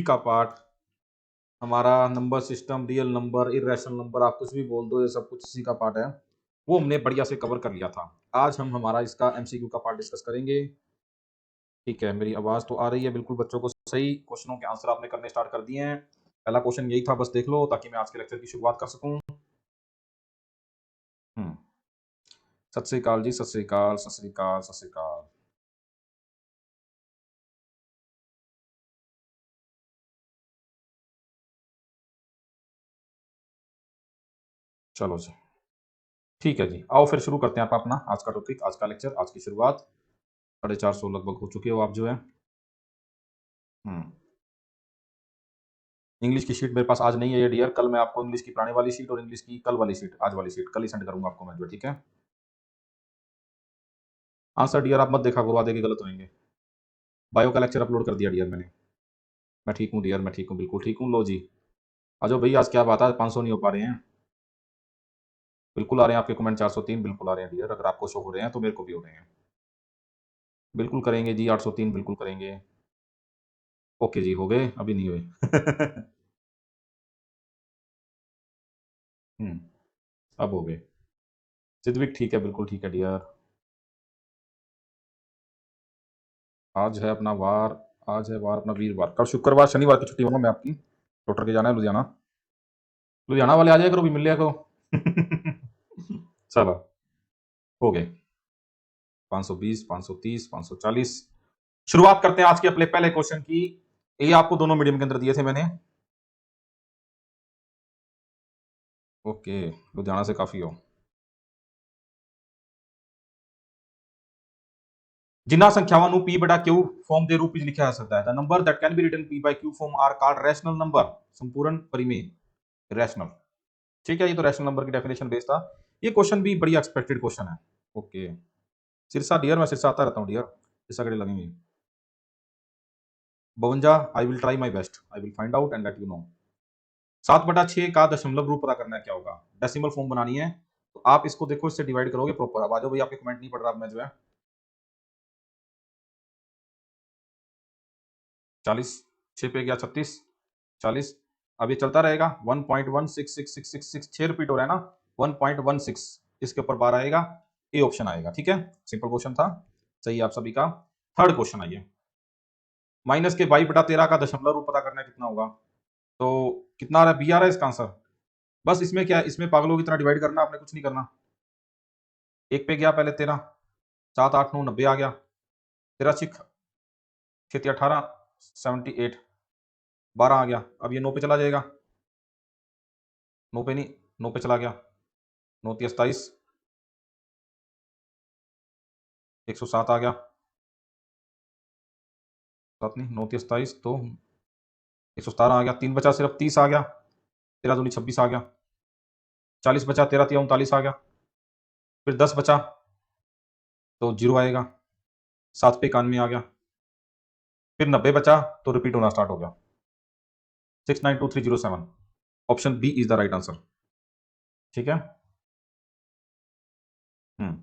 का पार्ट, हमारा number system, real number, irrational number, आप कुछ भी बोल दो, ये सब कुछ इसी का पार्ट है। वो हमने बढ़िया से कवर कर लिया था। आज हम हमारा इसका एमसीक्यू का पार्ट डिस्कस करेंगे। ठीक है, मेरी आवाज़ तो आ रही है बिल्कुल बच्चों को सही। क्वेश्चनों के आंसर आपने करने स्टार्ट कर दिए हैं। पहला क्वेश्चन यही था, बस देख लो ताकि मैं आज के लेक्चर की शुरुआत कर सकूं। सत श्री अकाल जी, सत श्री अकाल, सत श्री अकाल, सत श्री अकाल। चलो जी, ठीक है जी, आओ फिर शुरू करते हैं आप अपना आज का टॉपिक, आज का लेक्चर, आज की शुरुआत। 450 लगभग हो चुके हो आप जो है। इंग्लिश की शीट मेरे पास आज नहीं है ये डियर, कल मैं आपको इंग्लिश की पुरानी वाली शीट और इंग्लिश की कल वाली शीट, आज वाली शीट कल ही सेंड करूंगा आपको मैं जो, ठीक है। आंसर डियर आप मत देखा करो, आधे के गलत होंगे। बायो का लेक्चर अपलोड कर दिया डियर मैंने। मैं ठीक हूँ डियर, मैं ठीक हूँ, बिल्कुल ठीक हूँ। लो जी, आ जाओ भाई, आज क्या बात है, 500 नहीं हो पा रहे हैं। बिल्कुल आ रहे हैं आपके कमेंट, 403 बिल्कुल आ रहे हैं डियर, अगर आपको शो हो रहे हैं तो मेरे को भी हो रहे हैं। बिल्कुल करेंगे जी, 803 बिल्कुल करेंगे। ओके जी, हो गए, अभी नहीं हुए। अब हो गए। सिद्विक ठीक है, बिल्कुल ठीक है डियर। आज है अपना वार, आज है वार अपना वीरवार, कल शुक्रवार शनिवार की छुट्टी होगा मैं आपकी, डॉक्टर के जाना है लुधियाना। लुधियाना वाले आ जाए करो, भी मिल लिया करो। चलो, हो गए 520, 530, 540। शुरुआत करते हैं आज के अपने पहले क्वेश्चन की। ये आपको दोनों मीडियम के अंदर दिए थे मैंने। ओके, लुधियाना से काफी हो। जिन्ना संख्यावां ਨੂੰ p बटा q फॉर्म ਦੇ रूप में लिखा जा सकता है। The number that can be written p by q form are called rational number, संपूर्ण परिमेय, रैशनल। ठीक है, ये तो रैशनल नंबर की डेफिनेशन बेस था। ये क्वेश्चन भी बड़ी एक्सपेक्टेड क्वेश्चन है। ओके, सिरसा डियर, मैं सिरसा आता रहता हूँ डियर, सिरसा कड़े लगेंगे 52। I will try my best, I will find out and let you know. 7/6 का दशमलव रूप पता करना है क्या होगा, डेसिमल फॉर्म बनानी है। तो आप इसको देखो, इससे डिवाइड करोगे प्रॉपर। अब आ जाओ भाई, आपके कमेंट नहीं पढ़ रहा, अब मैं जो है 40, 6 पे गया 36, 40। अब ये चलता रहेगा, 1.166666 6 रिपीट हो रहा है ना, 1.16, इसके ऊपर बार आएगा, ए ऑप्शन आएगा। ठीक है, सिंपल क्वेश्चन था, सही आप सभी का। थर्ड क्वेश्चन आइए, माइनस के 22/13 का दशमलव रूप पता करना है कितना होगा। तो कितना आ रहा है, बी आ रहा है इसका आंसर। बस इसमें क्या है, इसमें पागलों की तरह डिवाइड करना, आपने कुछ नहीं करना। एक पे गया पहले 13, 7 8 9 90 आ गया, 13 6 6 18 78, 12 आ गया। अब ये 9 पे चला जाएगा, 9 पे नहीं, 9 पे चला गया, 9 3 27, 107 आ गया, 7 नहीं, 9 3 27 तो 117 आ गया। 3 बचा सिर्फ, 30 आ गया, 13 दूनी 26 आ गया, 40 बचा, 13 3 39 आ गया, फिर 10 बचा तो 0 आएगा, 7 पे 91 आ गया, फिर 90 बचा तो रिपीट होना स्टार्ट हो गया, 692307। Option B is the right answer. ठीक है, हम्म,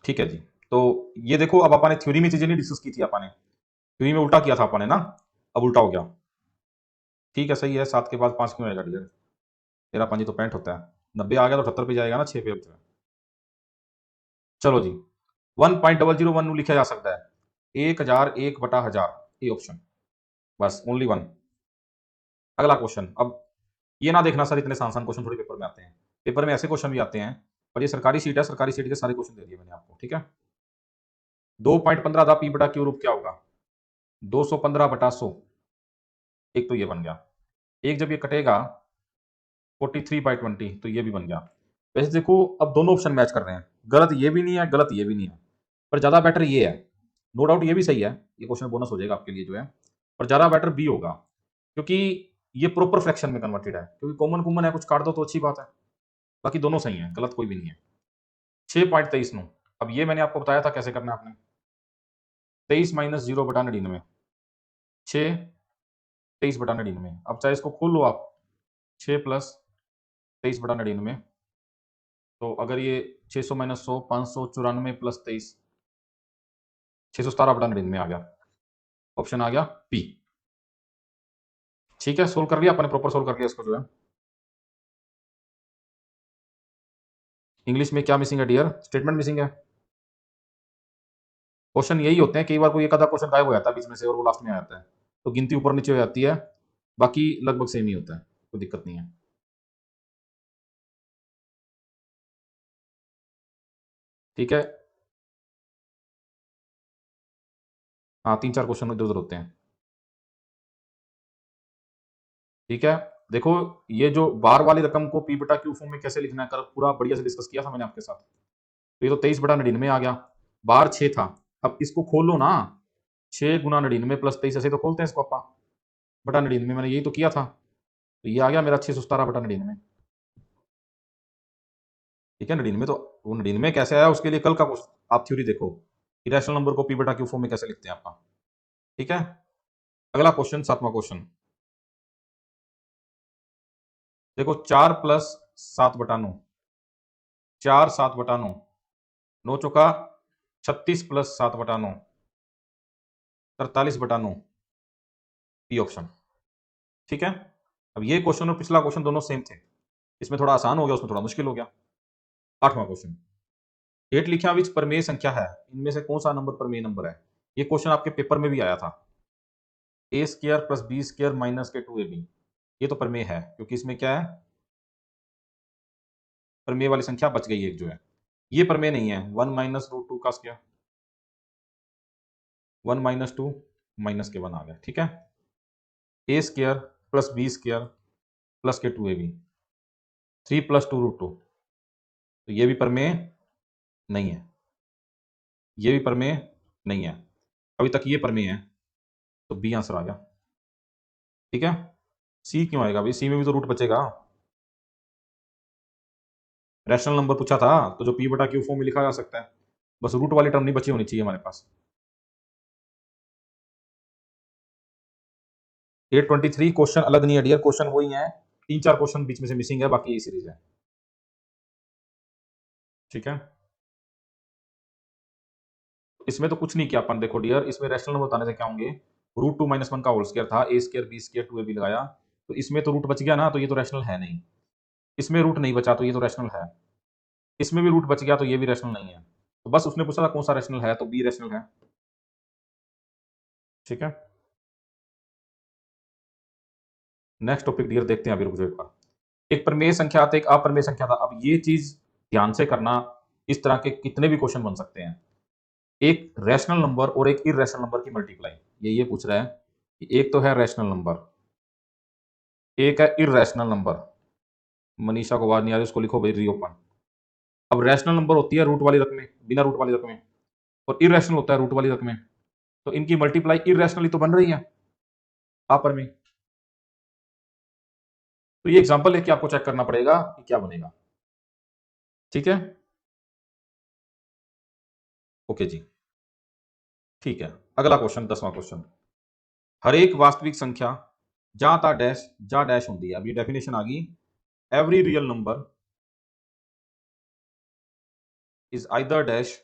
ठीक है जी। तो ये देखो, अब अपन ने थ्योरी में चीजें नहीं डिस्कस की थी, अपन ने थ्योरी में उल्टा किया था अपन ने ना, अब उल्टा हो गया। ठीक है, सही है, 7 के बाद 5 क्यों आएगा डियर, 13 5 तो 65 होता है, 90 आ गया तो 78 पे जाएगा ना, 6 पे होता है। चलो जी, 1.001 लिखा जा सकता है 1001/1000, ये ऑप्शन, बस ओनली वन। अगला क्वेश्चन, अब ये ना देखना सर, इतने आसान क्वेश्चन थोड़ी पेपर में आते हैं, पेपर में ऐसे क्वेश्चन भी आते हैं, पर ये सरकारी सीट है, सरकारी सीट के सारे क्वेश्चन दे दिए मैंने आपको। ठीक है, 2.15 था पी बटा क्यू रूप क्या होगा, 215/100। एक तो ये बन गया, एक जब ये कटेगा 43/20 तो ये भी बन गया। वैसे देखो, अब दोनों ऑप्शन मैच कर रहे हैं, गलत ये भी नहीं है, गलत ये भी नहीं है, पर ज्यादा बेटर ये है। नो डाउट ये भी सही है, ये क्वेश्चन बोनस हो जाएगा आपके लिए जो है, पर ज्यादा बेटर बी होगा, क्योंकि ये प्रॉपर फ्रैक्शन में कन्वर्टेड है, क्योंकि कॉमन कॉमन है, कुछ काट दो तो अच्छी बात है। बाकी दोनों सही है, गलत कोई भी नहीं है। 6.23 अब ये मैंने आपको बताया था कैसे करना है आपने, 23 - 0/99, 6 23/99। अब चाहे इसको खोल लो आप, 6 + 23/99, तो अगर ये 600 - 100 594 + 23, 617/99 आ गया, ऑप्शन आ गया पी। ठीक है, सोल्व कर लिया अपने, प्रॉपर सोल्व कर लिया इसको जो है। इंग्लिश में क्या मिसिंग है डियर? स्टेटमेंट मिसिंग है। क्वेश्चन यही होते हैं, कई बार कोई एक आधा क्वेश्चन गायब हो जाता है बीच में से और वो लास्ट में आ जाता है, तो गिनती ऊपर नीचे हो जाती है, बाकी लगभग सेम ही होता है, कोई दिक्कत नहीं है। ठीक है, हाँ 3-4 क्वेश्चन इधर उधर होते हैं। ठीक है, देखो ये जो बार वाली रकम को पी बटा क्यू फॉर्म में कैसे लिखना है, कल पूरा बढ़िया से डिस्कस किया था मैंने आपके साथ। तो ये तो 23/99 आ गया, बार 6 था, अब इसको खोलो ना, 6 × 99 + 23, ऐसे तो खोलते हैं इसको अपा, बटा 99, मैंने यही तो किया था, तो ये आ गया मेरा 617/99। ठीक है, 99 तो वो 99 कैसे आया उसके लिए कल का आप थ्योरी देखो, इरेशनल नंबर को पी बटा क्यू फॉर्म में कैसे लिखते हैं आप। ठीक है, अगला क्वेश्चन, 7वां क्वेश्चन देखो, 4 + 7/9, 4 7/9, 9 × 36 + 7/9, 43/9, बी ऑप्शन। ठीक है, अब ये क्वेश्चन और पिछला क्वेश्चन दोनों सेम थे, इसमें थोड़ा आसान हो गया, उसमें थोड़ा मुश्किल हो गया। 8वां क्वेश्चन, हेठ लिखा विच परमेय संख्या है, इनमें से कौन सा नंबर परमेय नंबर है? ये क्वेश्चन आपके पेपर में भी आया था, a² + b² - k2ab, ये तो प्रमेय है, क्योंकि इसमें क्या है, प्रमेय वाली संख्या बच गई एक जो है, ये प्रमेय नहीं है। 1 - √2 का स्क्वायर, 1 - 2 -k1 आ गया। ठीक है, a² + b² + k2ab, 3 + 2 √2, तो ये भी प्रमेय नहीं है, ये भी प्रमेय नहीं है, अभी तक ये प्रमेय है, तो बी आंसर आ गया। ठीक है, सी क्यों आएगा भाई, सी में भी तो रूट बचेगा, रैशनल नंबर पूछा था, तो जो पी बटा क्यू फॉर्म में लिखा जा सकता है, बस रूट वाली टर्म नहीं बची होनी चाहिए हमारे पास। 823 क्वेश्चन अलग नहीं है डियर, क्वेश्चन वही है, 3-4 क्वेश्चन बीच में से मिसिंग है, बाकी यही सीरीज है। ठीक है, इसमें तो कुछ नहीं किया अपन, देखो डियर, इसमें रैशनल नंबर बताने से क्या होंगे, √2 - 1 का होल स्क्वायर था, a² b² 2ab लगाया, तो इसमें तो रूट बच गया ना, तो ये तो रैशनल है नहीं, इसमें रूट नहीं बचा तो ये तो रैशनल है, इसमें भी रूट बच गया तो ये भी रैशनल नहीं है, तो बस उसने पूछा था कौन सा रैशनल है, तो बी रैशनल है। ठीक है, नेक्स्ट टॉपिक डियर देखते हैं अभी, रुक जाओ एक बार। एक प्रमेय संख्या था, एक अप्रमेय संख्या था, अब ये चीज ध्यान से करना, इस तरह के कितने भी क्वेश्चन बन सकते हैं, एक रैशनल नंबर और एक इरेशनल नंबर की मल्टीप्लाई, ये पूछ रहा है कि एक तो है रैशनल नंबर, एक है इरेशनल नंबर, मनीषा को आवाज नहीं आ रही, उसको लिखो भाई रीओपन। अब रैशनल नंबर होती है रूट वाली रकमें, बिना रूट वाली रकमें, और इरेशनल होता है रूट वाली रकमें, तो इनकी मल्टीप्लाई इरेशनली तो बन रही है आपस में, तो ये एग्जांपल लेके आपको चेक करना पड़ेगा कि क्या बनेगा। ठीक है, ओके जी, ठीक है, अगला क्वेश्चन, 10वां क्वेश्चन, हर एक वास्तविक संख्या जहां ता डैश जा डैश होती है, अब ये डेफिनेशन आ गई, every real number is either dash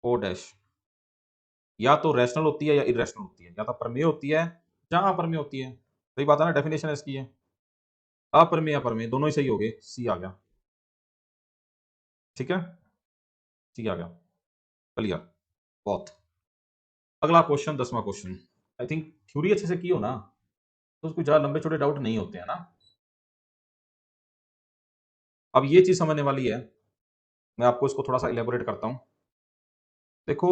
or dash, या तो रैशनल होती है या इरेशनल होती है, या तो प्रमेय होती है या अप्रमेय होती है, सही बात है ना, डेफिनेशन इसकी है, अप्रमेय अप्रमेय दोनों ही सही हो गए, सी आ गया। ठीक है, सी आ गया, क्लियर, बहुत। अगला क्वेश्चन, 10वां क्वेश्चन, आई थिंक थ्योरी अच्छे से की हो ना, तो कुछ ज्यादा लंबे छोटे डाउट नहीं होते हैं ना। अब ये चीज समझने वाली है, मैं आपको इसको थोड़ा सा इलेबोरेट करता हूं। देखो,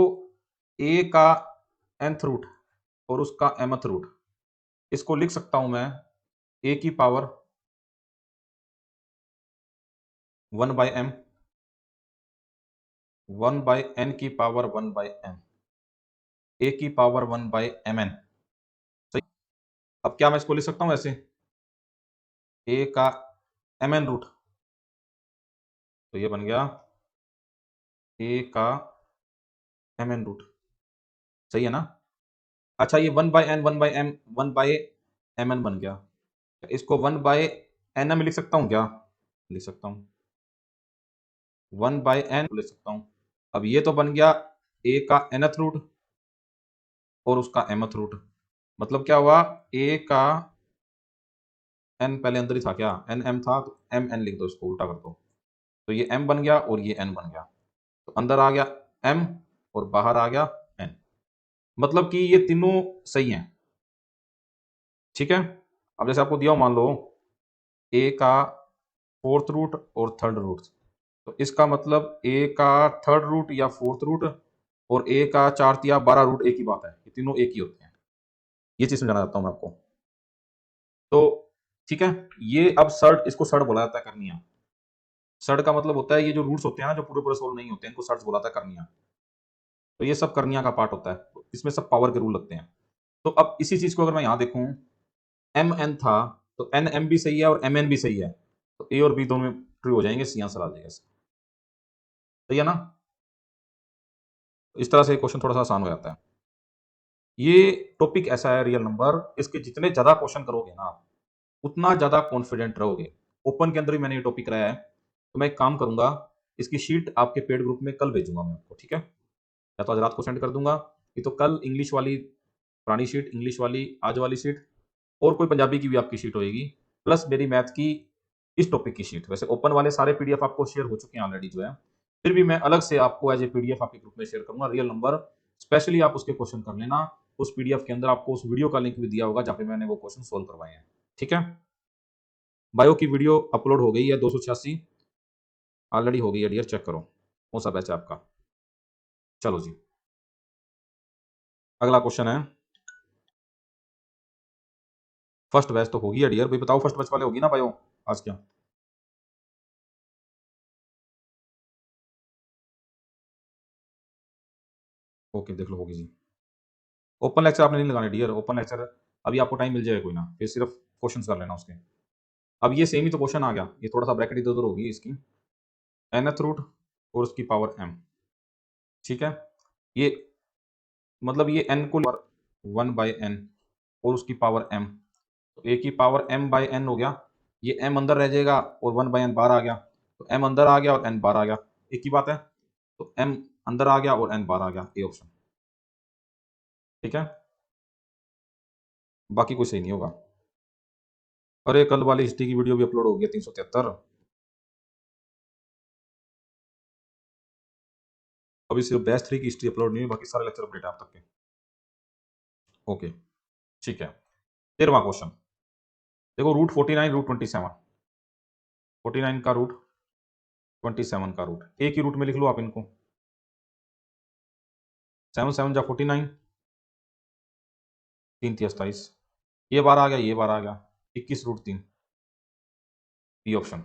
ए का nth रूट और उसका mth रूट, इसको लिख सकता हूं मैं a की पावर 1/m, 1/n की पावर 1/m, a की पावर 1/mn, सही। अब क्या मैं इसको लिख सकता हूं ऐसे, a का mn रूट, तो ये बन गया a का mn रूट, सही है ना। अच्छा, ये 1/n 1/m 1/mn बन गया, इसको 1/n लिख सकता हूँ क्या, लिख सकता हूँ, 1/n लिख सकता हूँ। अब ये तो बन गया a का nth रूट और उसका mth रूट, मतलब क्या हुआ, ए का एन पहले अंदर ही था क्या, एन एम था, तो एम एन लिख दो, इसको उल्टा कर दो, तो ये एम बन गया और ये एन बन गया, तो अंदर आ गया एम और बाहर आ गया एन, मतलब कि ये तीनों सही हैं। ठीक है, अब जैसे आपको दिया हो, मान लो ए का फोर्थ रूट और थर्ड रूट, तो इसका मतलब ए का थर्ड रूट या फोर्थ रूट और ए का चार या 12 रूट एक ही बात है, ये तीनों एक ही होते हैं। ये चीज समझाना चाहता हूं मैं आपको। तो ठीक है, ये अब सर्ड, इसको सर्ड बोला जाता है, करनिया। सर्ड का मतलब होता है ये जो रूट्स होते हैं ना, जो पूरे पूरे सोल्व नहीं होते हैं, इनको सर्ड्स बोला जाता है, करनिया। तो ये सब करनिया का पार्ट होता है, तो इसमें सब पावर के रूल लगते हैं। तो अब इसी चीज को अगर मैं यहां देखूं, एम एन था, तो एन एम भी सही है और एम एन भी सही है, तो ए और बी दोनों में ट्रू हो जाएंगे, सी आंसर आ जाएगा इसका। सही है ना? तो इस तरह से क्वेश्चन थोड़ा सा आसान हो जाता है। ये टॉपिक ऐसा है, रियल नंबर, इसके जितने ज्यादा क्वेश्चन करोगे ना आप, उतना ज्यादा कॉन्फिडेंट रहोगे। ओपन के अंदर भी मैंने ये टॉपिक कराया है, तो मैं एक काम करूंगा, इसकी शीट आपके पेड ग्रुप में कल भेजूंगा मैं आपको, ठीक है? या तो आज रात को सेंड कर दूंगा, ये तो कल इंग्लिश वाली पुरानी शीट, इंग्लिश वाली आज वाली शीट, और कोई पंजाबी की भी आपकी शीट होएगी, प्लस मेरी मैथ की इस टॉपिक की शीट। वैसे ओपन वाले सारे पीडीएफ आपको शेयर हो चुके हैं ऑलरेडी जो है, फिर भी मैं अलग से आपको एज ए पीडीएफ आपके ग्रुप में शेयर करूंगा, रियल नंबर स्पेशली आप उसके क्वेश्चन कर लेना। उस पीडीएफ के अंदर आपको उस वीडियो का लिंक भी दिया होगा जहाँ पे मैंने वो क्वेश्चन सोल्व करवाए हैं। ठीक है, बायो की वीडियो अपलोड हो गई है 286 ऑलरेडी हो गई है डियर, चेक करो, कौन सा बैच है आपका। चलो जी, अगला क्वेश्चन है, फर्स्ट बैच तो होगी है डियर, भाई बताओ फर्स्ट बैच वाले होगी ना बायो आज? क्या ओके, देख लो होगी जी। ओपन लेक्चर आपने नहीं लगाने डियर, ओपन लेक्चर अभी आपको टाइम मिल जाएगा कोई ना, फिर सिर्फ क्वेश्चंस कर लेना उसके। अब ये सेम ही तो क्वेश्चन आ गया, ये थोड़ा सा ब्रैकेट इधर उधर होगी इसकी, nth रूट और उसकी पावर m। ठीक है, ये मतलब ये n को 1/n और उसकी पावर m, तो a की पावर m बाय n हो गया, ये m अंदर रह जाएगा और 1/n बाहर आ गया, तो m अंदर आ गया और n बाहर आ गया, एक ही बात है, तो m अंदर आ गया और n बाहर आ गया, ए ऑप्शन। ठीक है, बाकी कुछ सही नहीं होगा। अरे कल वाली हिस्ट्री की वीडियो भी अपलोड हो गई 373, अभी सिर्फ बैच 3 की हिस्ट्री अपलोड नहीं हुई, बाकी सारे लेक्चर अपडेट है आप तक के। ओके, ठीक है, 13वां क्वेश्चन देखो, रूट 49 रूट 27, 49 का रूट 27 का रूट, एक ही रूट में लिख लो आप इनको, 7 7 जा 49, 3 3 27, ये बार आ गया, ये बार आ गया, 21 रूट 3, बी ऑप्शन।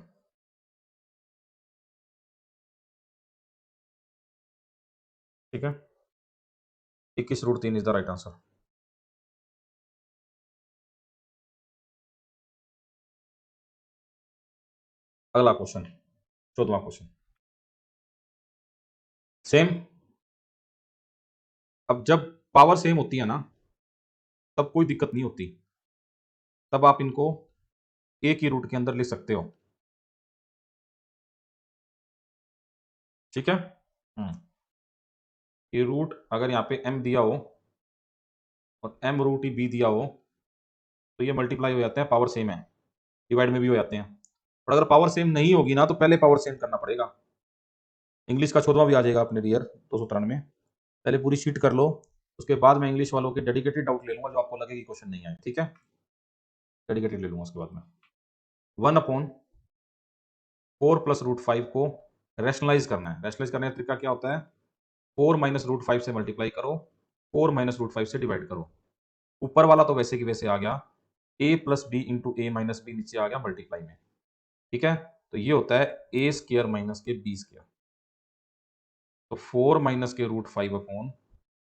ठीक है, 21 root 3 is the right answer. अगला क्वेश्चन, 14वां क्वेश्चन, सेम। अब जब पावर सेम होती है ना, तब कोई दिक्कत नहीं होती, तब आप इनको एक ही रूट के अंदर लिख सकते हो। ठीक है, ये रूट अगर यहाँ पे m दिया हो और m रूट ही b दिया हो, तो ये मल्टीप्लाई हो जाते हैं, पावर सेम है, डिवाइड में भी हो जाते हैं। और अगर पावर सेम नहीं होगी ना, तो पहले पावर सेम करना पड़ेगा। इंग्लिश का 14वां भी आ जाएगा अपने डियर 293, पहले पूरी शीट कर लो, उसके बाद मैं इंग्लिश वालों के डेडिकेटेड डाउट ले लूंगा, जो आपको लगे कि क्वेश्चन नहीं आए। ठीक है, डेडिकेटेड ले लूंगा उसके बाद में। 1/4 प्लस रूट 5 को रैशनलाइज करना है, रैशनलाइज करने का तरीका क्या होता है, 4 माइनस रूट 5 से मल्टीप्लाई करो, 4 माइनस रूट 5 से डिवाइड करो, ऊपर वाला तो वैसे की वैसे आ गया, a plus B into A minus B नीचे आ गया मल्टीप्लाई में। ठीक है, तो ये होता है ए स्क्र माइनस के बी स्क्र, तो 4 माइनस के रूट 5 अपॉन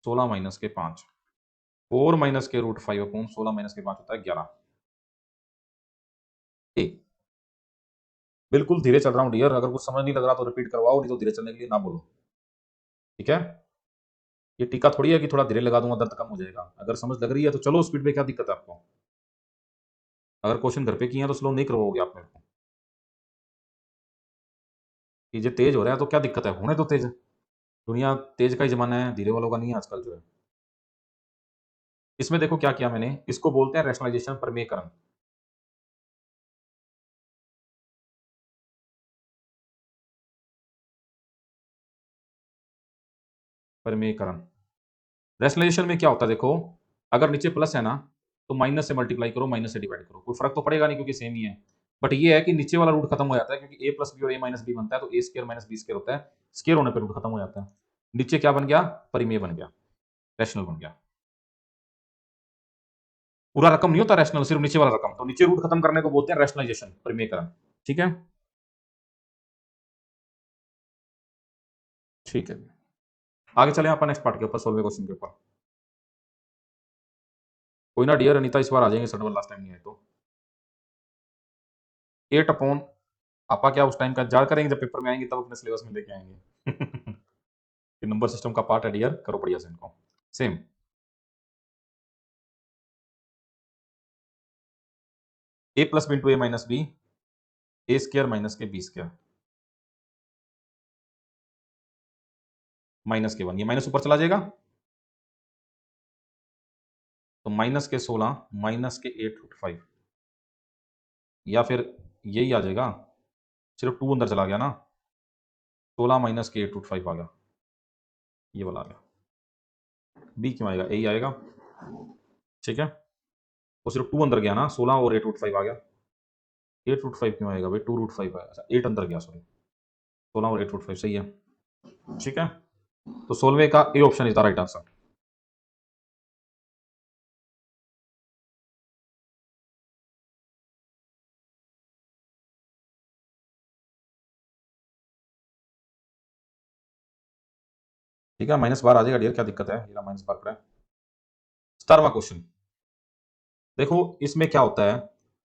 16 माइनस के 5, 4 माइनस के रूट 5 अपॉन 16 माइनस के 5 होता है 11 ए। बिल्कुल धीरे चल रहा हूँ डियर, अगर कुछ समझ नहीं लग रहा तो रिपीट करवाओ, नहीं तो धीरे चलने के लिए ना बोलो। ठीक है, ये टीका थोड़ी है कि थोड़ा धीरे लगा दूंगा दर्द कम हो जाएगा, अगर समझ लग रही है तो चलो स्पीड पे, क्या दिक्कत है आपको? अगर क्वेश्चन घर पे किए हैं तो स्लो नहीं करवाओगे आप मेरे को, कि ये तेज हो रहा है तो क्या दिक्कत है, होने तो तेज, दुनिया तेज का ही जमाना है, धीरे वालों का नहीं है आजकल जो है। इसमें देखो क्या किया मैंने, इसको बोलते हैं रैशनलाइजेशन प्रमेयकरण। प्रमेयकरण रैशनलाइजेशन में क्या होता है देखो, अगर नीचे प्लस है ना तो माइनस से मल्टीप्लाई करो, माइनस से डिवाइड करो, कोई फर्क तो पड़ेगा नहीं क्योंकि सेम ही है। बट ये है कि नीचे वाला रूट खत्म हो जाता है क्योंकि ए प्लस बी और ए माइनस बी बनता है, तो ए स्क्र माइनस बी स्क्र होता है, स्क्र होने पर रूट खत्म हो जाता है। नीचे क्या बन गया, परिमेय बन गया, रैशनल बन गया। पूरा रकम नहीं होता रैशनल, सिर्फ नीचे वाला रकम, तो नीचे रूट खत्म करने को बोलते हैं रैशनलाइजेशन, परिमेयकरण। ठीक है, ठीक है। आगे चले अपन नेक्स्ट पार्ट के ऊपर, सोलवे क्वेश्चन के ऊपर। कोई ना डियर अनीता, इस बार आ जाएंगे सर, लास्ट टाइम नहीं आए तो। 8 अपॉन, आपा क्या उस टाइम का याद करेंगे जब पेपर में आएंगे तब अपने सिलेबस में लेके आएंगे। ये नंबर सिस्टम का पार्ट है डियर, करो बढ़िया से इनको। सेम ए प्लस बी इंटू ए माइनस बी, ए स्क्र माइनस के बी स्क्र, माइनस के 1, ये माइनस ऊपर चला जाएगा तो माइनस के 16 माइनस के 8 √5, या फिर यही आ जाएगा, सिर्फ 2 अंदर चला गया ना, 16 माइनस के 8 √5 आ गया, ये वाला आ गया। बी क्यों आएगा, यही आएगा। ठीक है, तो सिर्फ 2 अंदर गया ना, 16 और 8 √5 आ गया। 8 √5 क्यों आएगा भाई, 2 √5 आएगा, अच्छा 8 अंदर गया, सॉरी 16 और 8 √5 सही है। ठीक है, तो सोलवे का A option is the right answer. ठीक है, माइनस बार आ जाएगा डियर, क्या दिक्कत है, ये माइनस बार पड़ा है। 17वां क्वेश्चन देखो, इसमें क्या होता है,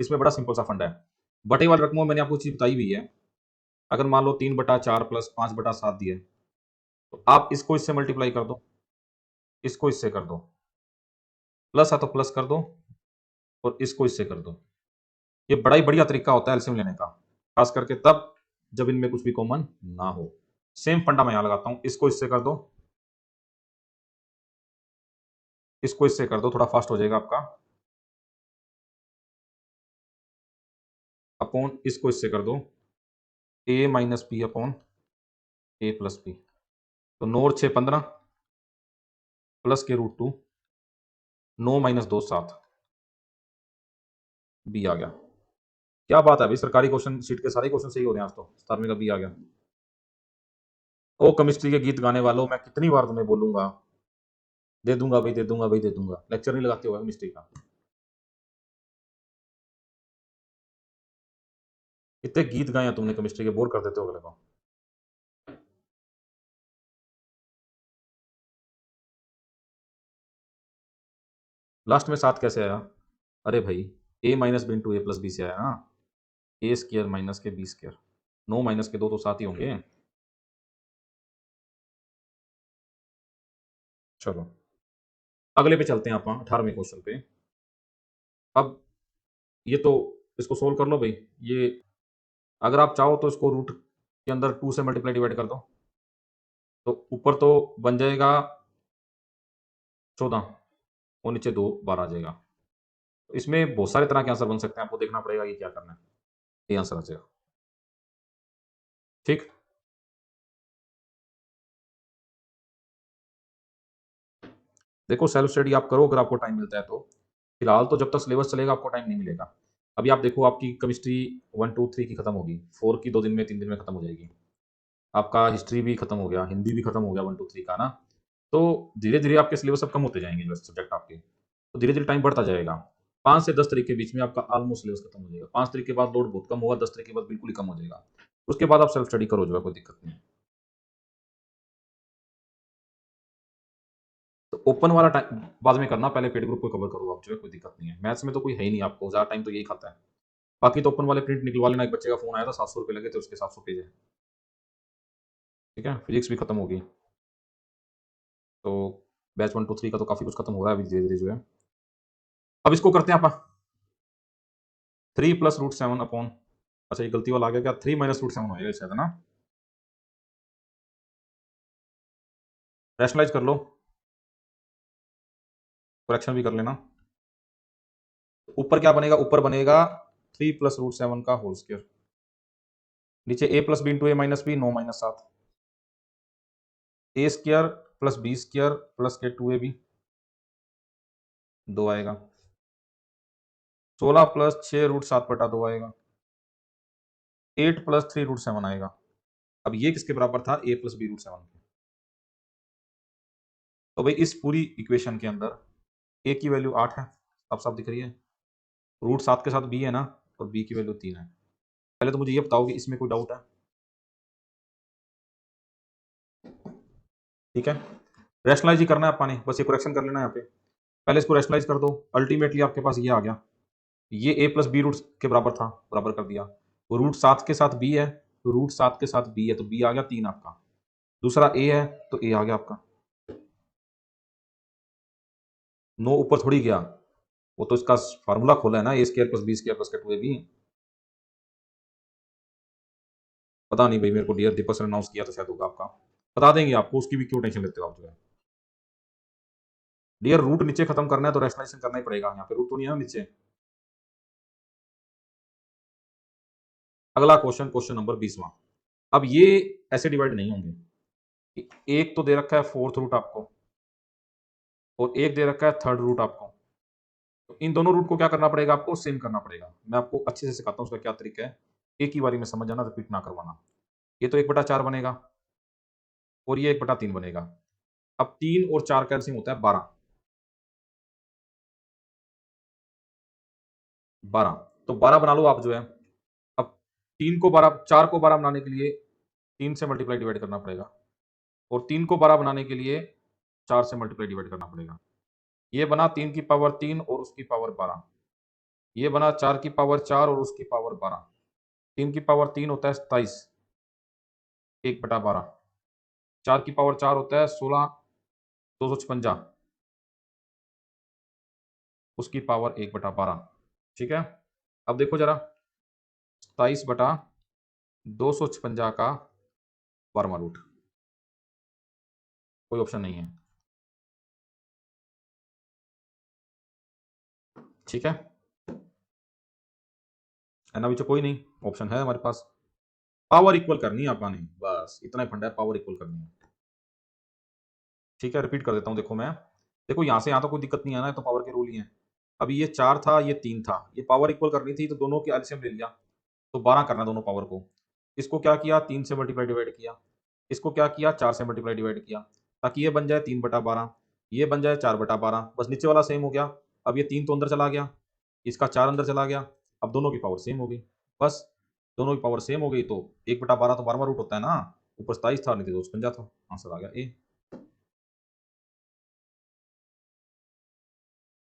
इसमें बड़ा सिंपल सा फंडा है। बटे वाली रकमों में मैंने आपको चीज बताई हुई है, अगर मान लो 3/4 प्लस 5/7 दिए, तो आप इसको इससे मल्टीप्लाई कर दो, इसको इससे कर दो, प्लस है तो प्लस कर दो, और इसको इससे कर दो। ये बड़ा ही बढ़िया तरीका होता है एलसीएम लेने का, खास करके तब जब इनमें कुछ भी कॉमन ना हो। सेम फंडा मैं यहां लगाता हूं, इसको इससे कर दो, इसको इससे कर दो, थोड़ा फास्ट हो जाएगा आपका, अपॉन इसको इससे कर दो, ए माइनस बी अपॉन ए प्लस बी, तो 9 और 6 15, प्लस के √2, 9 माइनस 2 7, बी आ गया। क्या बात है भाई, सरकारी क्वेश्चन शीट के सारे क्वेश्चन सही हो रहे हैं आज तो, 17वें का बी आ गया। ओ केमिस्ट्री के गीत गाने वालों, मैं कितनी बार तुम्हें बोलूंगा, दे दूंगा भाई, दे दूंगा भाई, दे दूंगा, लेक्चर नहीं लगाते हो केमिस्ट्री का। कितने गीत गाए हैं तुमने केमिस्ट्री के, बोर कर देते हो अगले को। लास्ट में 7 कैसे आया, अरे भाई ए माइनस बी इंटू ए प्लस बी से आया ना, ए स्क्र माइनस के बी स्क्र, 9 माइनस के 2 तो 7 ही होंगे। चलो अगले पे चलते हैं, आप 18वें क्वेश्चन पे। अब ये तो इसको सोल्व कर लो भाई, ये अगर आप चाहो तो इसको रूट के अंदर 2 से मल्टीप्लाई डिवाइड कर दो, तो ऊपर तो बन जाएगा 14, और नीचे 2 बार आ जाएगा। तो इसमें बहुत सारे तरह के आंसर बन सकते हैं, आपको देखना पड़ेगा ये क्या करना है, ये आंसर आ जाएगा। ठीक, देखो सेल्फ स्टडी आप करो अगर आपको टाइम मिलता है तो, फिलहाल तो जब तक सिलेबस चलेगा आपको टाइम नहीं मिलेगा। अभी आप देखो, आपकी केमिस्ट्री 1 2 3 की खत्म होगी, 4 की 2 दिन में 3 दिन में खत्म हो जाएगी, आपका हिस्ट्री भी खत्म हो गया, हिंदी भी खत्म हो गया 1 2 3 का ना। तो धीरे धीरे आपके सिलेबस सब कम होते जाएंगे जो सब्जेक्ट आपके, तो धीरे धीरे टाइम बढ़ता जाएगा। 5 से 10 तारीख के बीच में आपका ऑलमोस्ट सिलेबस खत्म हो जाएगा, 5 तारीख के बाद लोड बहुत कम होगा, 10 तारीख के बाद बिल्कुल ही कम हो जाएगा। उसके बाद आप सेल्फ स्टडी करो जो है, कोई दिक्कत नहीं है। तो ओपन वाला टाइम बाद में करना, पहले पेड ग्रुप को कवर करो आप जो है, कोई दिक्कत नहीं है। मैथ्स में तो कोई है ही नहीं आपको, ज़्यादा टाइम तो यही खाता है। बाकी तो ओपन वाले प्रिंट निकलवा लेना, एक बच्चे का फोन आया था 700 रुपये लगे थे उसके, 700 पेज है। ठीक है, फिजिक्स भी खत्म होगी, तो बैच 1 2 3 का तो काफ़ी कुछ खत्म हो रहा है अभी धीरे धीरे जो है। अब इसको करते हैं आप, 3 प्लस √7 अपॉन, अच्छा ये गलती वाला आ गया क्या, 3 माइनस √7 होएगा शायद ना, रैशनलाइज कर लो, करेक्शन भी कर लेना। ऊपर क्या बनेगा, ऊपर बनेगा 3 + √7 का होल स्क्वायर, नीचे a+b into a-b 9 - 7, a² + b² plus के 2ab 2 आएगा, 16 + 6√7/2 आएगा, 8 + 3√7 आएगा। अब ये किसके बराबर था, a + b√7 के। तो भाई इस पूरी इक्वेशन के अंदर a की वैल्यू 8 है, साफ साफ दिख रही है, √7 के साथ b है ना, और b की वैल्यू 3 है। पहले तो मुझे ये बताओ कि इसमें कोई डाउट है? ठीक है, रैशनलाइज ही करना है आपने, बस ये करेक्शन कर लेना है यहाँ पे। पहले इसको रैशनलाइज कर दो, अल्टीमेटली आपके पास ये आ गया, ये a + b रूट के बराबर था, बराबर कर दिया। √7 के साथ b है, तो √7 के साथ b है, तो b आ गया 3 आपका। दूसरा a है, तो a आ गया आपका। 9 ऊपर थोड़ी गया, वो तो इसका फार्मूला खोला है ना, a² + b² प्लस के 2ab। पता नहीं भाई, मेरे को डियर दीपक सर अनाउंस किया तो शायद होगा आपका, बता देंगे आपको, उसकी भी क्यों टेंशन लेते हो आप जो है। डियर रूट नीचे खत्म करना है तो रैशनलाइजेशन करना ही पड़ेगा, यहाँ पे रूट तो नहीं है ना नीचे। अगला क्वेश्चन, क्वेश्चन नंबर 20वां। अब ये ऐसे डिवाइड नहीं होंगे, एक तो दे रखा है 4th रूट आपको, और एक दे रखा है 3rd रूट आपको। तो इन दोनों रूट को क्या करना पड़ेगा, आपको सेम करना पड़ेगा। मैं आपको अच्छे से सिखाता हूँ उसका क्या तरीका है, एक ही बारी में समझ जाना, रिपीट ना करवाना। ये तो 1/4 बनेगा, और ये 1/3 बनेगा। अब 3 और 4 का एलसीएम होता है 12, 12। तो 12 बना लो आप जो है। अब 3 को 12, 4 को 12 बनाने के लिए 3 से मल्टीप्लाई डिवाइड करना पड़ेगा, और 3 को 12 बनाने के लिए 4 से मल्टीप्लाई डिवाइड करना पड़ेगा। ये बना 3 की पावर 3 और उसकी पावर 12, ये बना 4 की पावर 4 और उसकी पावर 12। 3 की पावर 3 होता है 27, 1/12। 4 की पावर 4 होता है 16, 256, उसकी पावर 1/12। ठीक है, अब देखो जरा, 27/256 का 12वां रूट, कोई ऑप्शन नहीं है। ठीक है ना, बीच कोई नहीं ऑप्शन है हमारे पास। पावर इक्वल करनी है आपने, बस इतना ही फंडा है, पावर इक्वल करनी है। ठीक है, रिपीट कर देता हूँ, देखो मैं, देखो यहाँ से यहाँ तो कोई दिक्कत नहीं है ना, तो पावर के रूल ही है। अभी ये 4 था, ये 3 था, ये पावर इक्वल करनी थी, तो दोनों की एलसीएम ले लिया, तो 12 करना दोनों पावर को। इसको क्या किया, 3 से मल्टीप्लाई डिवाइड किया, इसको क्या किया, 4 से मल्टीप्लाई डिवाइड किया, ताकि ये बन जाए 3/12, ये बन जाए 4/12, बस नीचे वाला सेम हो गया। अब ये 3 तो अंदर चला गया, इसका 4 अंदर चला गया, अब दोनों की पावर सेम हो गई, बस दोनों की पावर सेम हो गई, तो 1/12 तो 12वां रूट होता है ना, ऊपर 27 था, नीचे 256 था, आंसर आ गया ए।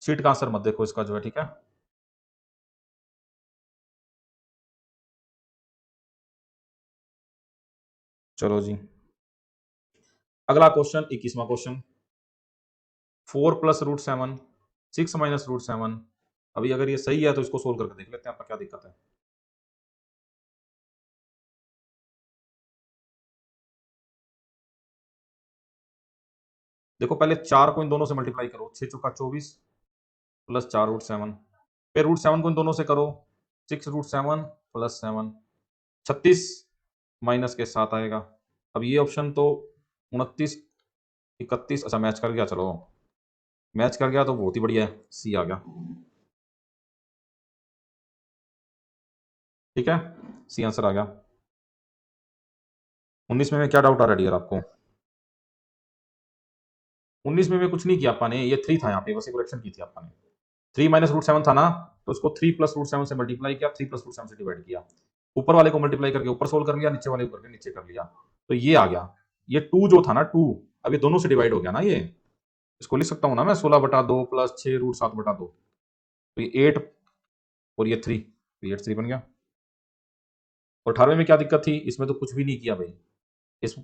शीट का आंसर मत देखो इसका जो है, ठीक है। चलो जी, अगला क्वेश्चन, 21वां क्वेश्चन। 4 + √7, 6 - √7। अभी अगर ये सही है तो इसको सोल्व करके देख लेते हैं, आपका क्या दिक्कत है। देखो पहले 4 को इन दोनों से मल्टीप्लाई करो, 6 चौका 24 प्लस 4√7, फिर √7 को इन दोनों से करो, 6√7 प्लस 7, 36 माइनस के 7 आएगा। अब ये ऑप्शन तो 29, 31, अच्छा मैच कर गया, चलो मैच कर गया तो बहुत ही बढ़िया है, सी आ गया। ठीक है, सी आंसर आ गया। 19 में क्या डाउट आ रहा है डियर आपको? 19 में कुछ नहीं किया आपने, ये 3 था यहाँ पे, बस करेक्शन की थी आपने। 3 - √7 था ना, तो उसको 3 + √7 से मल्टीप्लाई किया, 3 + √7 से डिवाइड किया, ऊपर वाले को मल्टीप्लाई करके ऊपर सोल्व कर लिया, नीचे वाले को करके नीचे कर लिया, तो ये आ गया। ये 2 जो था ना 2, अब ये दोनों से डिवाइड हो गया ना, ये इसको लिख सकता हूँ ना मैं, 16/2 प्लस 6√7/2, तो ये 8 और ये 3, तो 8 3 बन गया। और 18वें में क्या दिक्कत थी, इसमें तो कुछ भी नहीं किया भाई, इस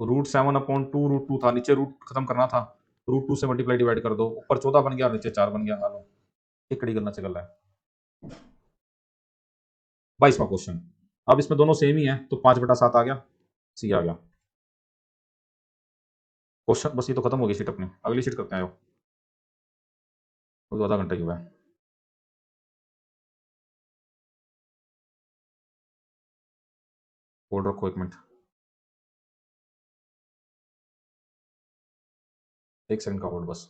√7/2 √2 था, नीचे रूट खत्म करना था, √2 से मल्टीप्लाई डिवाइड कर दो, ऊपर 14 बन गया, नीचे 4 बन गया। हालो एक कड़ी करना चल रहा है। 22वां क्वेश्चन, अब इसमें दोनों सेम ही है, तो 5/7 आ गया, सी आ गया। क्वेश्चन बस ये तो खत्म हो गई शीट अपनी, अगली शीट करते हैं। वो तो आधा घंटा ही हुआ है। होल्ड रखो 1 मिनट, 1 सेकंड का होल्ड बस।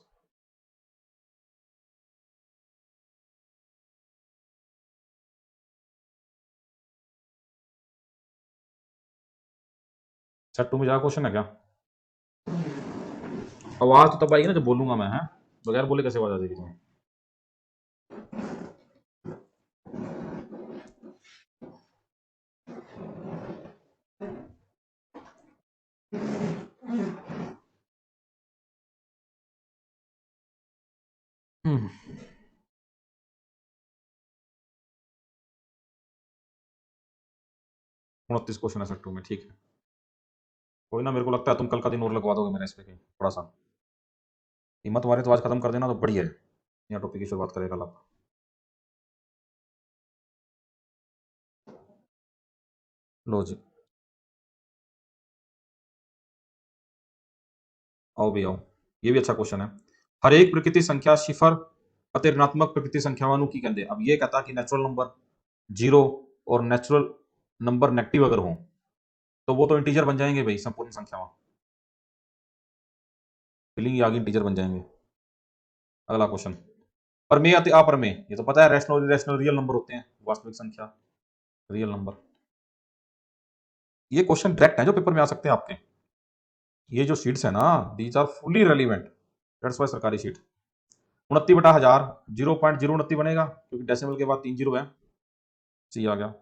सेट टू में ज्यादा क्वेश्चन है क्या? आवाज तो तब आएगी ना जब बोलूंगा मैं, है बगैर बोले कैसे आवाज आ जाएगी तुम्हें? हम्म, 29 क्वेश्चन है सेट टू में, ठीक है। कोई ना, मेरे को लगता है तुम कल का दिन और लगवा दोगे मेरा इस पे कहीं थोड़ा सा। हिम्मत तुम्हारी तो आज खत्म कर देना तो बढ़िया है। यहाँ टॉपिक की शुरुआत करेगा कल आप। लो जी, आओ भी आओ। ये भी अच्छा क्वेश्चन है। हर एक प्रकृति संख्या शिफर ਅਤੇ ऋणात्मक प्रकृति संख्यावां ਨੂੰ ਕੀ ਕਹਿੰਦੇ? अब ये कहता कि नेचुरल नंबर जीरो और नेचुरल नंबर नेगेटिव अगर हो तो वो तो इंटीजर बन जाएंगे भाई, संपूर्ण संख्यावां। फीलिंग ही आ गई, इंटीजर बन जाएंगे। अगला क्वेश्चन, प्रमेय अति अप्रमेय, ये तो पता है, रैशनल इरेशनल रियल नंबर होते हैं, वास्तविक संख्या रियल नंबर। ये क्वेश्चन डायरेक्ट है जो पेपर में आ सकते हैं आपके। ये जो शीट्स है ना, these are fully relevant, that's why सरकारी शीट। 29/1000 0.029 बनेगा क्योंकि डेसिमल के बाद 3 जीरो है। सी आ गया।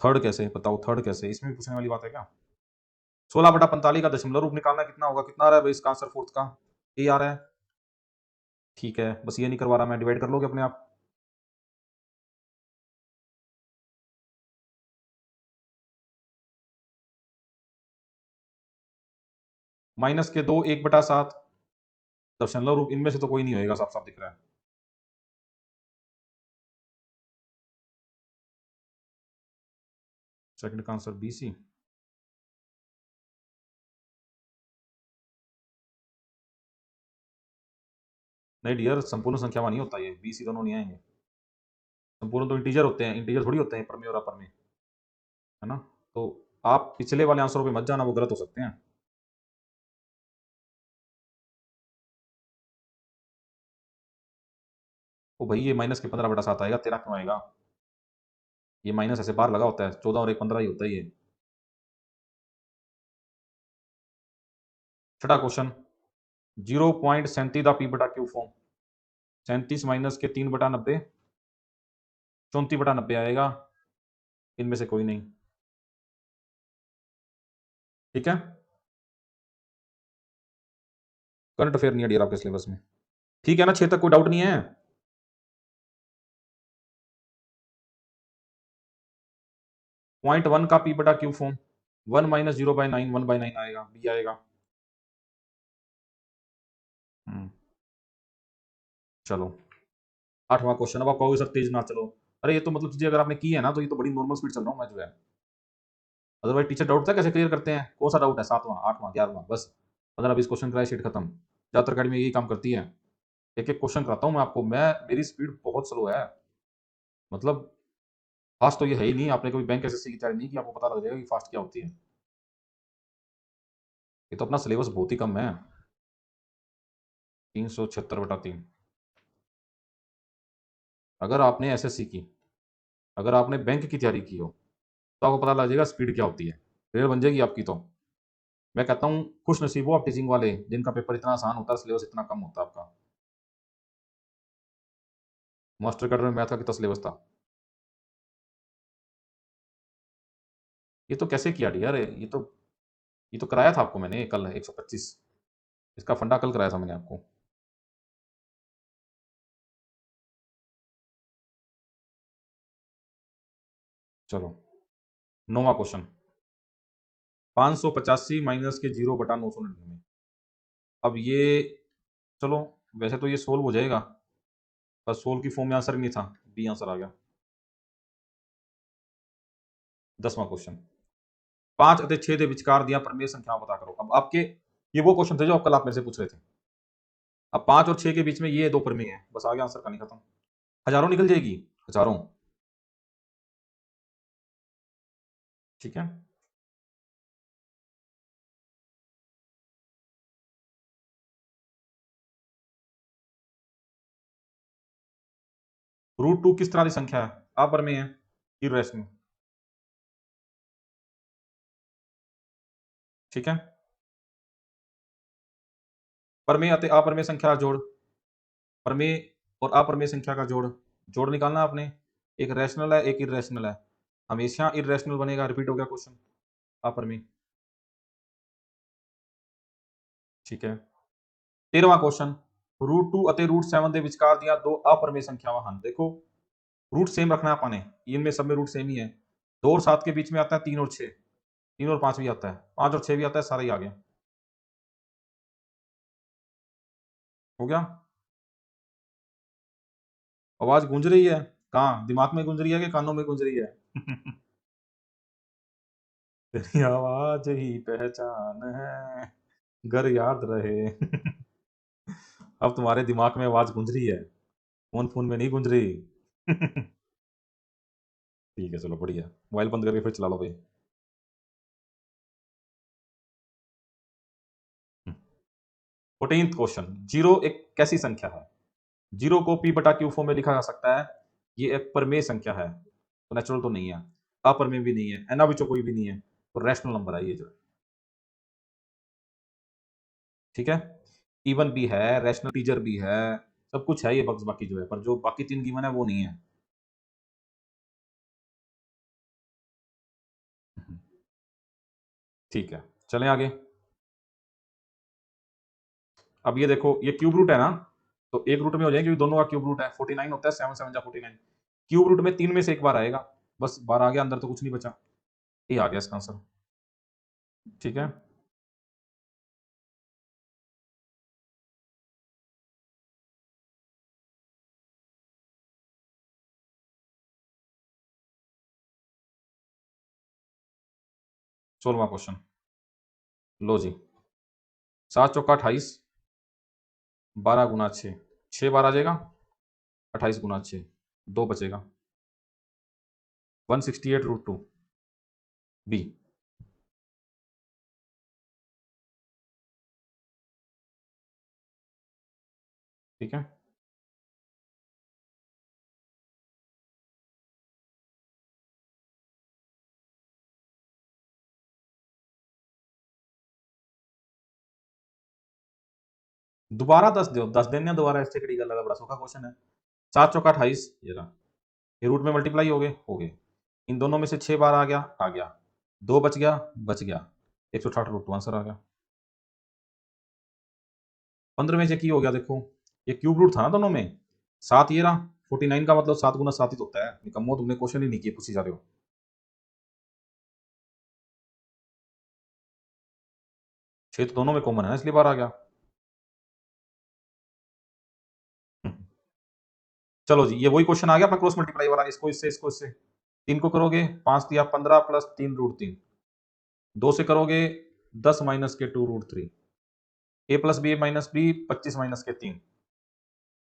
थर्ड कैसे बताओ, थर्ड कैसे, इसमें भी पूछने वाली बात है क्या? 16/45 का दशमलव रूप निकालना कितना होगा? कितना आ रहा है भाई इसका आंसर फोर्थ का? ये आ रहा है। ठीक है, बस ये नहीं करवा रहा मैं, डिवाइड कर लोगे अपने आप। माइनस के 2 1/7 दशमलव रूप, इनमें से तो कोई नहीं होएगा, साफ साफ दिख रहा है। सेकंड का आंसर BC। नहीं डियर, संपूर्ण संख्या नहीं होता ये, BC दोनों नहीं आएंगे। संपूर्ण तो इंटीजर होते हैं, इंटीजर थोड़ी होते हैं प्रमेय और अप्रमेय, है ना? तो आप पिछले वाले आंसरों पे मत जाना, वो गलत हो सकते हैं। ओ भाई, ये माइनस के 15/7 आएगा, 13 क्यों आएगा? ये माइनस ऐसे बाहर लगा होता है, 14 और 1 15 ही होता है ये। छठा क्वेश्चन, 0.37 द पी बटा क्यू फॉर्म। 37 माइनस के 3/90, 34/90 आएगा, इनमें से कोई नहीं। ठीक है, करंट अफेयर नहीं है डियर आपके सिलेबस में। ठीक है ना, 6 तक कोई डाउट नहीं है? 0.1 का पी बटा क्यू फॉर्म, 1 माइनस 0/9, 1/9 आएगा, बी आएगा। चलो, 8वां क्वेश्चन। अब आप कहोगे सर तेज ना चलो, अरे ये तो मतलब चीजें अगर आपने की है ना तो ये तो बड़ी नॉर्मल स्पीड चल रहा हूँ मैं जो है। अदरवाइज टीचर डाउट था कैसे क्लियर करते हैं? कौन सा डाउट है? 7वां 8वां 11वां, बस 15-20 क्वेश्चन कराए, शीट खत्म। ज्यादातर अकेडमी यही काम करती है, एक एक क्वेश्चन कराता हूँ मैं आपको। मैं, मेरी स्पीड बहुत स्लो है, मतलब फास्ट तो ये है ही नहीं। आपने कभी बैंक एसएससी की तैयारी नहीं की, आपको पता लग जाएगा कि फास्ट क्या होती है। ये तो अपना सिलेबस बहुत ही कम है, 376/3। अगर आपने एसएससी की, अगर आपने बैंक की तैयारी की हो तो आपको पता लग जाएगा स्पीड क्या होती है, रेल बन जाएगी आपकी। तो मैं कहता हूँ खुश नसीब हो आप टीचिंग वाले, जिनका पेपर इतना आसान होता है, सिलेबस इतना कम होता है आपका। मास्टर कैडर में मैथ का कितना सिलेबस था? ये तो कैसे किया यार, ये तो कराया था आपको मैंने कल 125, इसका फंडा कल कराया था मैंने आपको। चलो, 9वां क्वेश्चन, 585 माइनस के 0/999। अब ये, चलो वैसे तो ये सोल्व हो जाएगा, पर सोल्व की फॉर्म में आंसर ही नहीं था, बी आंसर आ गया। 10वां क्वेश्चन, 5 ਅਤੇ 6 ਦੇ ਵਿਚਕਾਰ ਦੀਆਂ ਪ੍ਰਮੇय संख्याओं पता करो। अब आपके ये वो क्वेश्चन थे जो आप कल आप मेरे से पूछ रहे थे। अब 5 और 6 के बीच में ये दो प्रमेय है, बस आ गया आंसर, कहानी खत्म। हजारों निकल जाएगी, हजारों। ठीक है। √2 किस तरह की संख्या है? अप्रमेय है, इर्रेशनल। ठीक है। प्रमेय अति अप्रमेय संख्या का जोड़, प्रमेय और अप्रमेय संख्या का जोड़, जोड़ निकालना आपने। एक रैशनल है, एक इर्रेशनल है, हमेशा इर्रेशनल बनेगा। रिपीट हो गया क्वेश्चन, अप्रमेय। ठीक है। 13वां क्वेश्चन, √2 ਅਤੇ √7 ਦੇ ਵਿਚਕਾਰ ਦੀਆਂ ਦੋ ਅਪਰਮੇय संख्यावां ਹਨ। देखो रूट सेम रखना है आपने, इनमें सब में रूट सेम ही है। 2 और 7 के बीच में आता है 3 और 6, 3 और 5 भी आता है, 5 और 6 भी आता है, सारा ही आ गया। हो गया। आवाज गूंज रही है कहाँ? दिमाग में गूंज रही है कि कानों में गूंज रही है? तेरी आवाज ही पहचान है, घर याद रहे। अब तुम्हारे दिमाग में आवाज गूंज रही है, फोन फोन में नहीं गूंज रही। ठीक है, चलो बढ़िया। मोबाइल बंद करके फिर चला लो भाई। 14th क्वेश्चन, जीरो एक कैसी संख्या है? जीरो को p बटा क्यू फॉर्म में लिखा जा सकता है। ये एक परमेय संख्या है, तो नेचुरल तो नहीं है, अपरमेय भी नहीं है, एना बिचो कोई भी नहीं है, तो रैशनल नंबर है ये जो। ठीक है। इवन भी है, रैशनल टीजर भी है, सब कुछ है ये बक्स बाकी जो है, पर जो बाकी 3 गिवन है वो नहीं है। ठीक है, चलें आगे। अब ये देखो, ये क्यूब रूट है ना, तो एक रूट में हो जाएगा क्योंकि दोनों का क्यूब रूट है। 49 होता है, 7 7 जा 49। क्यूब रूट में 3 में से एक बार आएगा, बस बार आ गया अंदर, तो कुछ नहीं बचा, ये आ गया इसका आंसर। ठीक है। सोलवा क्वेश्चन, लो जी। 7 चौका 28, 12 गुना 6, 6 बार आ जाएगा, 28 गुना 6, 2 बचेगा। 168√2 बी। ठीक है। दोबारा 10 दो, 10 देने दोबारा, इससे कड़ी गल है, बड़ा सौखा क्वेश्चन है। 7 चौका 28, ये रहा, ये रूट में मल्टीप्लाई हो गए। इन दोनों में से 6 बार आ गया, 2 बच गया 168√2 आंसर आ गया। 15 में से की हो गया, देखो ये क्यूब रूट था ना दोनों में, 7 ये रहा, 49 का मतलब 7 गुना 7 ही तो होता है। निकम्मो, तुमने क्वेश्चन ही नहीं किए, पूछी जा रहे हो। छह तो दोनों में कॉमन है ना, इसलिए बार आ गया। चलो जी, ये वही क्वेश्चन आ गया अपना क्रॉस मल्टीप्लाई वाला, इसको इससे 3 को करोगे 5 दिया 15 प्लस 3√3, 2 से करोगे 10 माइनस के 2√3, a plus B minus B 25 minus के 3,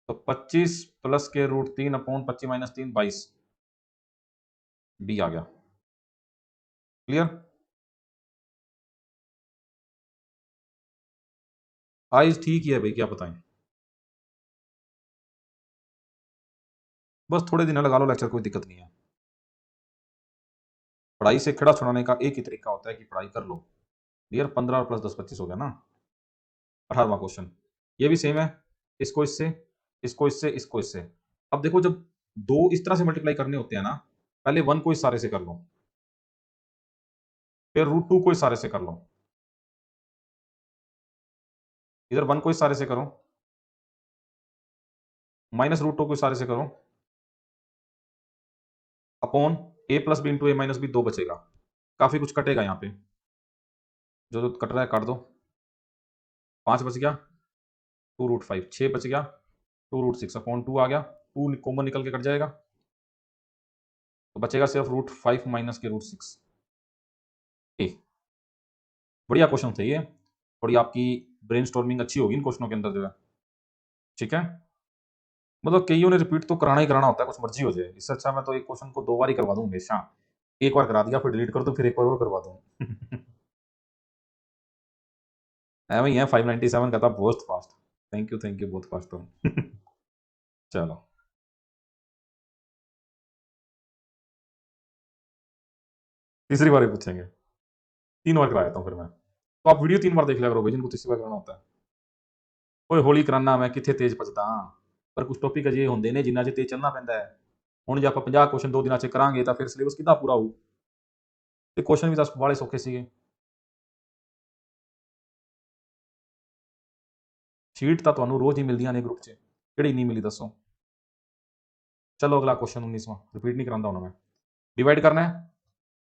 तो 25 प्लस के √3 अपॉन 25 माइनस 3 22, बी आ गया। क्लियर? आइज ठीक ही है भाई, क्या बताएं। बस थोड़े दिन लगा लो लेक्चर, कोई दिक्कत नहीं है। पढ़ाई से खड़ा छुड़ाने का एक ही तरीका होता है कि पढ़ाई कर लो। यार 15 और प्लस 10 25 हो गया ना। 18वां क्वेश्चन, ये भी सेम है, इसको इससे, इसको इससे, इसको इससे। अब देखो, जब दो इस तरह से मल्टीप्लाई करने होते हैं ना, पहले 1 को इस सारे से कर लो, फिर √2 को इस सारे से कर लो, इधर 1 को इस सारे से करो, माइनस √2 को इस सारे से करो, upon a plus B into A minus B, 2 बचेगा। काफी कुछ कटेगा यहाँ पे, जो जो कट रहा है काट दो। 5 बच गया, 2√5, 6 बच गया, 2√6 अपॉन 2 आ गया, 2 कॉमन निकल के कट जाएगा, तो बचेगा सिर्फ √5 माइनस के √6। बढ़िया क्वेश्चन थे ये, थोड़ी आपकी ब्रेन स्टॉर्मिंग अच्छी होगी इन क्वेश्चनों के अंदर जो है। ठीक है, मतलब कईयों ने रिपीट तो कराना ही कराना होता है, कुछ मर्जी हो जाए। इससे अच्छा मैं तो एक क्वेश्चन को 2 बार ही करवा दूं हमेशा। एक बार करा दिया फिर डिलीट कर दो, फिर एक बार और करवा दूं। एवं ही है, 597 का था बहुत फास्ट। थैंक यू बहुत फास्ट हो। चलो, तीसरी बार ही पूछेंगे। 3 बार करा देता हूँ फिर मैं। तो आप वीडियो 3 बार देख लिया करो भाई, जिनको तीसरी बार कराना होता है। ओए हौली कराना, मैं कितने तेज भजदा हाँ। पर कुछ टॉपिक अजे होंगे ने जिन्ना च तेज चलना पैंदा है। ਹੁਣ ਜੇ ਆਪਾਂ 50 क्वेश्चन 2 ਦਿਨਾਂ 'ਚ ਕਰਾਂਗੇ ਤਾਂ ਫਿਰ ਸਿਲੇਬਸ ਕਿੱਦਾਂ ਪੂਰਾ ਹੋਊ। ਤੇ क्वेश्चन ਵੀ ਤਾਂ ਵਾਲੇ ਸੌਖੇ ਸੀਗੇ। ਸ਼ੀਟ ਤਾਂ ਤੁਹਾਨੂੰ ਰੋਜ਼ ਹੀ ਮਿਲਦੀਆਂ ਨੇ ਗਰੁੱਪ 'ਚ, ਕਿਹੜੀ ਨਹੀਂ ਮਿਲੀ ਦੱਸੋ। चलो अगला क्वेश्चन 19वां, रिपीट नहीं करांदा हुण मैं। डिवाइड करना है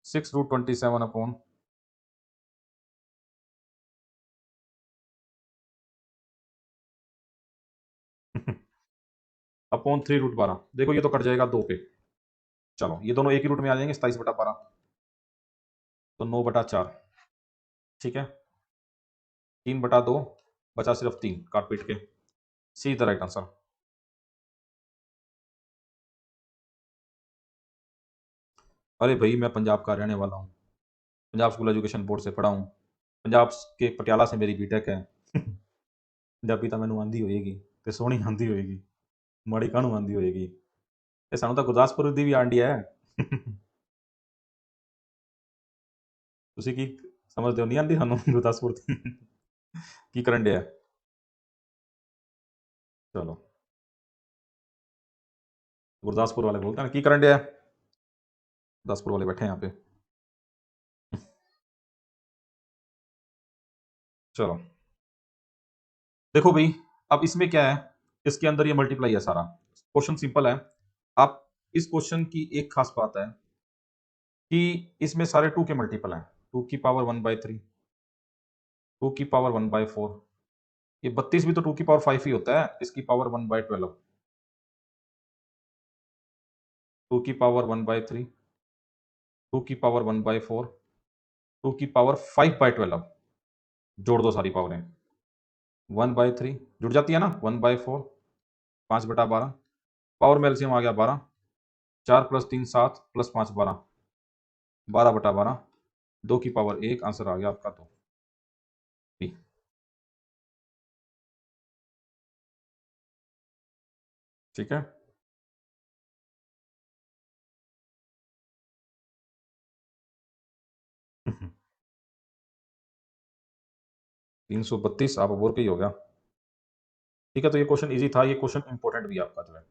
6√27 अपॉन अपॉन 3√12। देखो ये तो कट जाएगा 2 पे। चलो ये दोनों एक ही रूट में आ जाएंगे, 27/12। तो 9/4। ठीक है, 3/2 बचा सिर्फ 3 काट पीट के। See the right answer. अरे भाई मैं पंजाब का रहने वाला हूँ, पंजाब स्कूल एजुकेशन बोर्ड से पढ़ा हूँ, पंजाब के पटियाला से मेरी बीटेक है। ਪੰਜਾਬੀ ਤਾਂ ਮੈਨੂੰ ਆਂਦੀ ਹੋਏਗੀ ਤੇ ਸੋਹਣੀ ਆਂਦੀ ਹੋਏਗੀ, ਮਾੜੀ ਕਾਹਨੂੰ ਆਂਦੀ ਹੋਏਗੀ। ਇਹ ਸਾਨੂੰ ਤਾਂ ਗੁਰਦਾਸਪੁਰ ਦੀ ਵੀ ਆਂਡੀ ਹੈ। ਤੁਸੀਂ ਕੀ ਸਮਝਦੇ ਹੋ, ਨਹੀਂ ਆਂਦੀ ਸਾਨੂੰ ਗੁਰਦਾਸਪੁਰ ਦੀ। ਕੀ ਕਰਨ ਡਿਆ। चलो, गुरदासपुर वाले बोलते हैं ना की करन डया। गुरदासपुर वाले बैठे हैं यहाँ पे। चलो देखो भाई, अब इसमें क्या है, इसके अंदर ये मल्टीप्लाई है सारा। क्वेश्चन सिंपल है। आप इस क्वेश्चन की एक खास बात है कि इसमें सारे 2 के मल्टीपल हैं। 2 की पावर 1/3, 2 की पावर 1/4, ये 32 भी तो 2 की पावर 5 ही होता है, इसकी पावर 1/12, 2 की पावर 1/3, 2 की पावर 1/4, 2 की पावर 5/12। जोड़ दो सारी पावरें, 1/3 जुड़ जाती है ना, 1/4, 5/12, पावर में एलसीएम आ गया 12, 4 + 3 7 + 5 12, 12/12, 2 की पावर 1, आंसर आ गया आपका 2। ठीक है, 332 आप बोर के ही हो गया। ठीक है, तो ये क्वेश्चन इजी था, ये क्वेश्चन इंपॉर्टेंट भी है आपका जो है।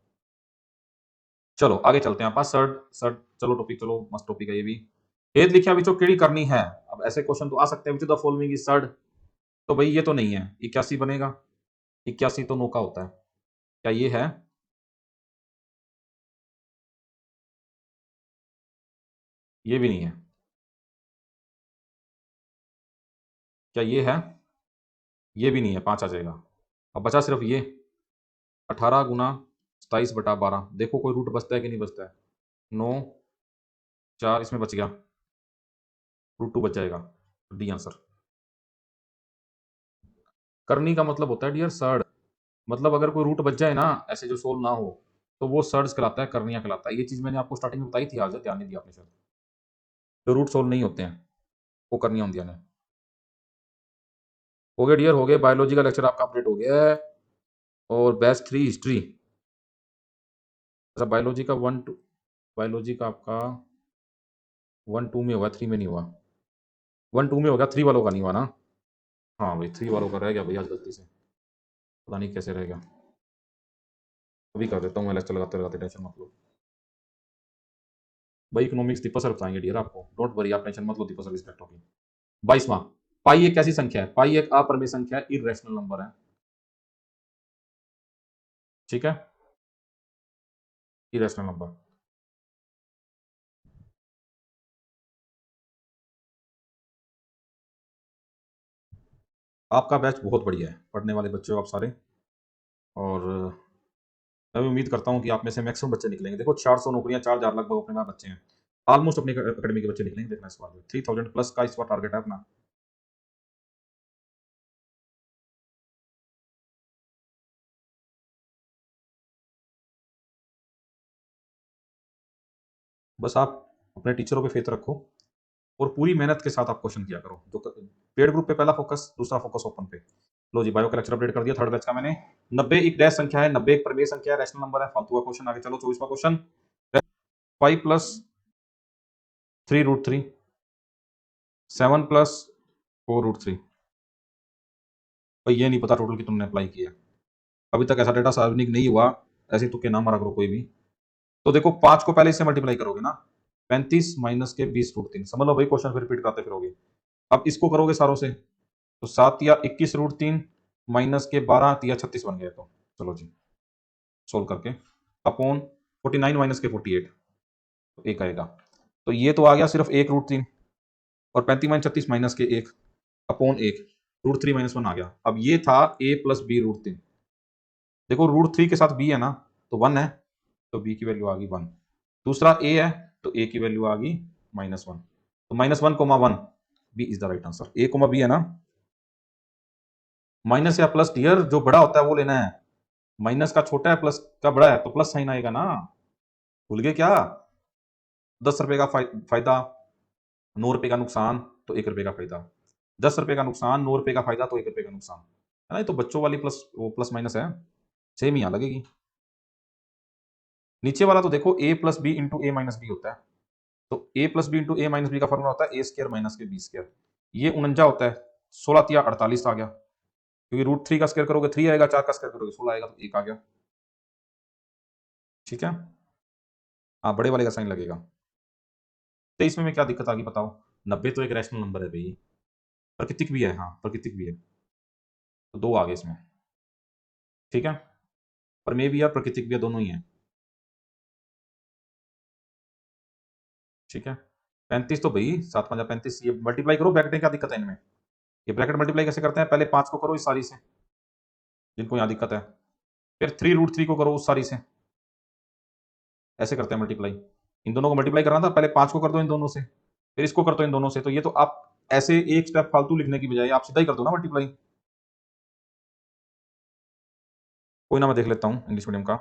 चलो आगे चलते हैं, आप सर्ड सर्ड चलो टॉपिक, चलो मस्त टॉपिक है ये भी। हेत लिखिया विचो केड़ी करनी है। अब ऐसे क्वेश्चन तो आ सकते हैं, which the following is surd. तो भाई ये तो नहीं है, 81 बनेगा। 81 तो 9 का होता है, क्या ये है। ये भी नहीं है, क्या ये है। ये भी नहीं है, 5 आ जाएगा। अब बचा सिर्फ ये 18 गुना 27/12। देखो कोई रूट बचता है कि नहीं बचता है। 9 4 इसमें बच गया, √2 बच जाएगा। D answer. करनी का मतलब होता है डियर सर्ड। मतलब अगर कोई रूट बच जाए ना, ऐसे जो सोल्व ना हो, तो वो सर्ड्स कहलाता है, करनिया कहलाता है। ये चीज मैंने आपको स्टार्टिंग में बताई थी, आज ध्यान नहीं दिया आपने शायद। जो रूट सोल्व नहीं होते हैं वो करनिया होती हैं। हो गया डियर, हो गया। बायोलॉजी का लेक्चर आपका अपडेट हो गया है। और बैच 3 हिस्ट्री। अच्छा बायोलॉजी का 1 2, बायोलॉजी का आपका 1 2 में हुआ, 3 में नहीं हुआ। 1 2 में हो गया, 3 वालों का नहीं हुआ ना। हाँ भाई 3 वालों का रह गया भाई आज गलती से, पता नहीं कैसे रह गया। अभी कर देता हूँ मैं लेक्चर लगाते लगाते, टेंशन मत लो भाई। इकोनॉमिक्स दीपक सर बताएंगे डियर आपको, डोंट वरी, आप टेंशन मत लो, दीपक सर रिस्पेक्ट होगी। 22वां, पाई एक कैसी संख्या है। पाई एक अपरिमेय संख्या है, इरेशनल नंबर है। ठीक है, इरेशनल नंबर। आपका बैच बहुत बढ़िया है, पढ़ने वाले बच्चे हो आप सारे। और मैं भी उम्मीद करता हूँ कि आप में से मैक्सिमम बच्चे निकलेंगे। देखो 400 नौकरियां, 4,000 लगभग अपने पास बच्चे हैं। ऑलमोस्ट अपनी अकेडमी के बच्चे निकलेंगे, देखना इस बार 3000 प्लस का इस बार टारगेट है अपना। बस आप अपने टीचरों पे फेथ रखो और पूरी मेहनत के साथ आप क्वेश्चन किया करो। जो पेड ग्रुप पे पहला फोकस, दूसरा फोकस ओपन पे। लो जी, बायो का लेक्चर अपडेट कर दिया थर्ड बैच का मैंने। 90 एक डैश संख्या है, 90 एक प्रमेय संख्या है, रैशनल नंबर है, फालतू का क्वेश्चन। आगे चलो 24वां question. 5 plus 3 root 3, 7 plus 4 root 3। भाई ये नहीं पता टोटल की तुमने अप्लाई किया, अभी तक ऐसा डेटा सार्वजनिक नहीं हुआ, ऐसे तुक्के ना मारा करो कोई भी। तो देखो 5 को पहले इससे मल्टीप्लाई करोगे ना, 35 माइनस के 20 रूट 3, समझ लो भाई क्वेश्चन फिर रिपीट करते फिरोगे। अब इसको करोगे सारों से, तो 7 या 21 रूट 3 माइनस के 12 या 36 बन गए। तो चलो जी सोल्व करके, अपॉन 49 माइनस के 48, तो एक आएगा। तो ये तो आ गया सिर्फ एक रूट 3, और 35 माइनस 36 माइनस के 1 अपॉन 1, रूट 3 माइनस 1 आ गया। अब ये था a प्लस बी रूट 3। देखो रूट 3 के साथ b है ना, तो 1 है, तो b की वैल्यू आ गई 1। दूसरा a है, तो a की वैल्यू आ गई -1। तो -1, 1 B is the right answer. a, b है ना। माइनस या प्लस डियर, जो बड़ा होता है वो लेना है। माइनस का छोटा है, प्लस का बड़ा है, तो प्लस साइन आएगा ना। भूल गए क्या? 10 रुपए का फायदा, 9 रुपए का नुकसान, तो 1 रुपए का फायदा। 10 रुपए का नुकसान, 9 रुपए का फायदा, तो 1 रुपए का नुकसान है ना। ये तो बच्चों वाली प्लस, वो प्लस माइनस है, सेम ही यहाँ लगेगी। नीचे वाला तो देखो a plus B into A minus b होता है, तो a plus B into A minus b का फॉर्मूला होता है a स्क्र माइनस के बी स्क्र। ये 49 होता है, 16 या 48 आ गया, क्योंकि रूट 3 का स्क्र करोगे 3 आएगा, 4 का स्क्र करोगे 16 आएगा, तो 1 आ गया। ठीक है, हाँ बड़े वाले का साइन लगेगा। 23 में क्या दिक्कत आ गई बताओ? 90 तो एक रैशनल नंबर है भाई, प्राकृतिक भी है, हाँ प्राकृतिक भी है, तो 2 आ गए इसमें। ठीक है, पर मे भी यार प्राकृतिक भी है, दोनों ही है। ठीक है, 35 तो भाई 7×5 = 35, ये मल्टीप्लाई करो ब्रैकेट, क्या दिक्कत है इनमें? ये ब्रैकेट मल्टीप्लाई कैसे करते हैं? पहले 5 को करो इस सारी से, जिनको यहाँ दिक्कत है, फिर 3 रूट 3 को करो उस सारी से, ऐसे करते हैं मल्टीप्लाई। इन दोनों को मल्टीप्लाई करना था, पहले 5 को कर दो इन दोनों से, फिर इसको कर दो इन दोनों से। तो ये तो आप ऐसे एक स्टेप फालतू लिखने की बजाय आप सीधा ही कर दो ना मल्टीप्लाई। कोई ना, मैं देख लेता हूँ इंग्लिश मीडियम का।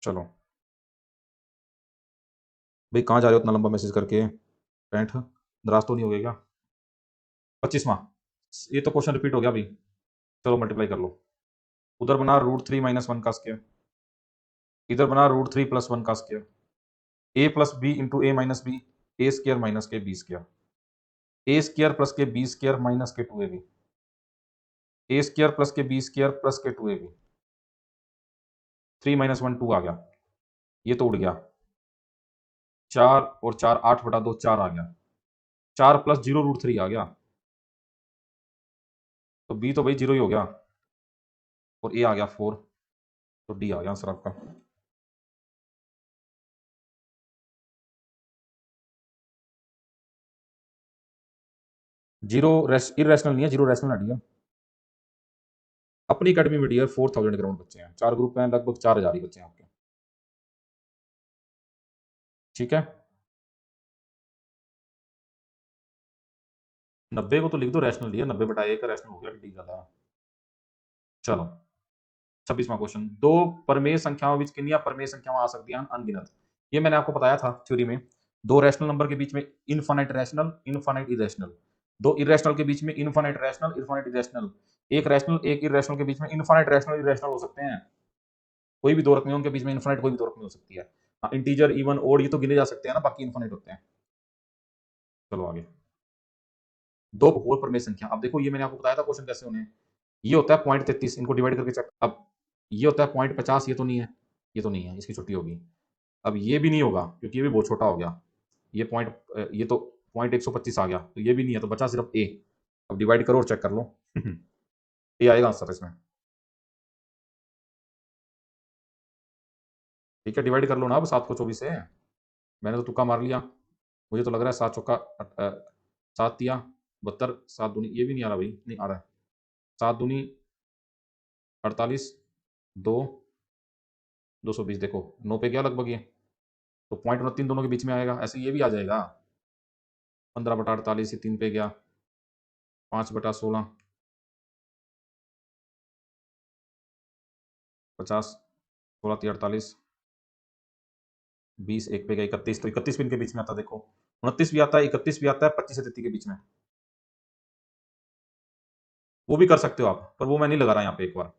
चलो भाई, कहाँ जा रहे हो इतना लंबा मैसेज करके? पैंठ नाराज तो नहीं हो गया क्या? 25वां, ये तो क्वेश्चन रिपीट हो गया भाई। चलो मल्टीप्लाई कर लो, उधर बना √3 - 1 का स्क्वायर, इधर बना √3 + 1 का square, a plus B into A minus b, a square minus के b square, a square plus के बी स्क्वायर माइनस के 2ab, ए स्क्वायर प्लस के बी स्क्वायर प्लस के 2ab। 3 - 1 2 आ गया, ये तो उड़ गया। 4 और 4 8/2 4 आ गया, 4 + 0 √3 आ गया, तो बी तो भाई 0 ही हो गया, और ए आ गया 4, तो डी आ गया आंसर आपका। जीरो इरेशनल नहीं है, जीरो रैशनल है डियर। अपनी अकेडमी में डियर 4000 ग्राउंड बच्चे हैं, 4 ग्रुप हैं, लगभग 4000 ही बच्चे हैं आपके। ठीक है, 90 को तो लिख दो रैशनल डियर, 90/1 का रैशनल हो गया, डी का। चलो 26वां क्वेश्चन, दो परमेय संख्याओं बीच किन्नियां परमेय संख्यावां आ सकती हैं अनगिनत। ये मैंने आपको बताया था थ्योरी में, दो रैशनल नंबर के बीच में इनफाइनाइट रैशनल, इनफाइनाइट इरेशनल, दो इरेशनल के बीच में इनफाइनाइट रैशनल, इनफाइनाइट इरेशनल, एक रैशनल एक इरेशनल के बीच में इनफाइनाइट रैशनल इरेशनल हो सकते हैं। कोई भी दो रकमें उनके बीच में इनफाइनाइट कोई भी दो रकमें हो सकती है। इंटीजर, इवन, ओड, ये तो गिने जा सकते हैं ना, बाकी इनफाइनाइट होते हैं। चलो आगे, दो होल परमेय संख्या। अब देखो ये मैंने आपको बताया था क्वेश्चन कैसे होने हैं। ये होता है 0.33, इनको डिवाइड करके चेक। अब ये होता है 0.50, ये तो नहीं है, ये तो नहीं है, इसकी छुट्टी होगी। अब ये भी नहीं होगा क्योंकि ये भी बहुत छोटा हो गया। ये पॉइंट, ये तो 0.125 आ गया, तो ये भी नहीं है, तो बचा सिर्फ ए। अब डिवाइड करो और चेक कर लो। ए आएगा आंसर इसमें। ठीक है, डिवाइड कर लो ना अब 7 को 24 से। मैंने तो तुक्का मार लिया, मुझे तो लग रहा है 7 चौका 7 या 72, 7 दूनी, ये भी नहीं आ रहा भाई, नहीं आ रहा है। 7 दूनी 48, 2 220, देखो 9 पे गया लगभग ये, तो 0.29 दोनों के बीच में आएगा। ऐसे ये भी आ जाएगा, 15/48, ये 3 पे गया, 5/16, 50, 16 3 48, 20 एक पे गया 31, तो 31 भी इनके बीच में आता है। देखो 29 भी आता है, 31 भी आता है, 25 से 33 के बीच में। वो भी कर सकते हो आप, पर वो मैं नहीं लगा रहा यहाँ पे एक बार।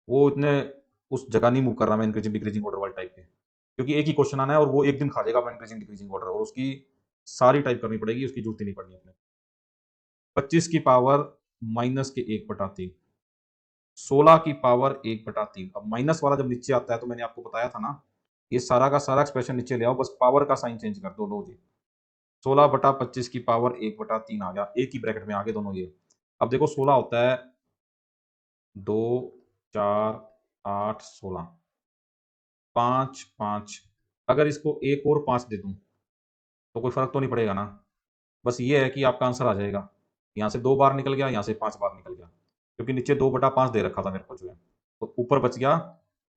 वो इतने उस जगह नहीं मूव कर रहा मैं इंक्रीजिंग डिक्रीजिंग ऑर्डर वाले टाइप के, क्योंकि एक ही क्वेश्चन आना है और वो एक दिन खा जाएगा इंक्रीजिंग डिक्रीजिंग ऑर्डर, और उसकी सारी टाइप करनी पड़ेगी, उसकी जरूरत ही नहीं पड़नी अपने। 25 की पावर माइनस के 1/3, 16 की पावर 1/3। अब माइनस वाला जब नीचे आता है तो मैंने आपको बताया था ना, ये सारा का सारा एक्सप्रेशन नीचे ले आओ, बस पावर का साइन चेंज कर दो। लो जी, 16/25 की पावर 1/3 आ गया, एक ही ब्रैकेट में आ गए दोनों ये। अब देखो 16 होता है 2 4 8 16, 5 5। अगर इसको एक और 5 दे दूं तो कोई फर्क तो नहीं पड़ेगा ना, बस ये है कि आपका आंसर आ जाएगा। यहाँ से 2 बार निकल गया, यहाँ से 5 बार निकल गया, क्योंकि नीचे 2/5 दे रखा था मेरे को जो है, तो ऊपर बच गया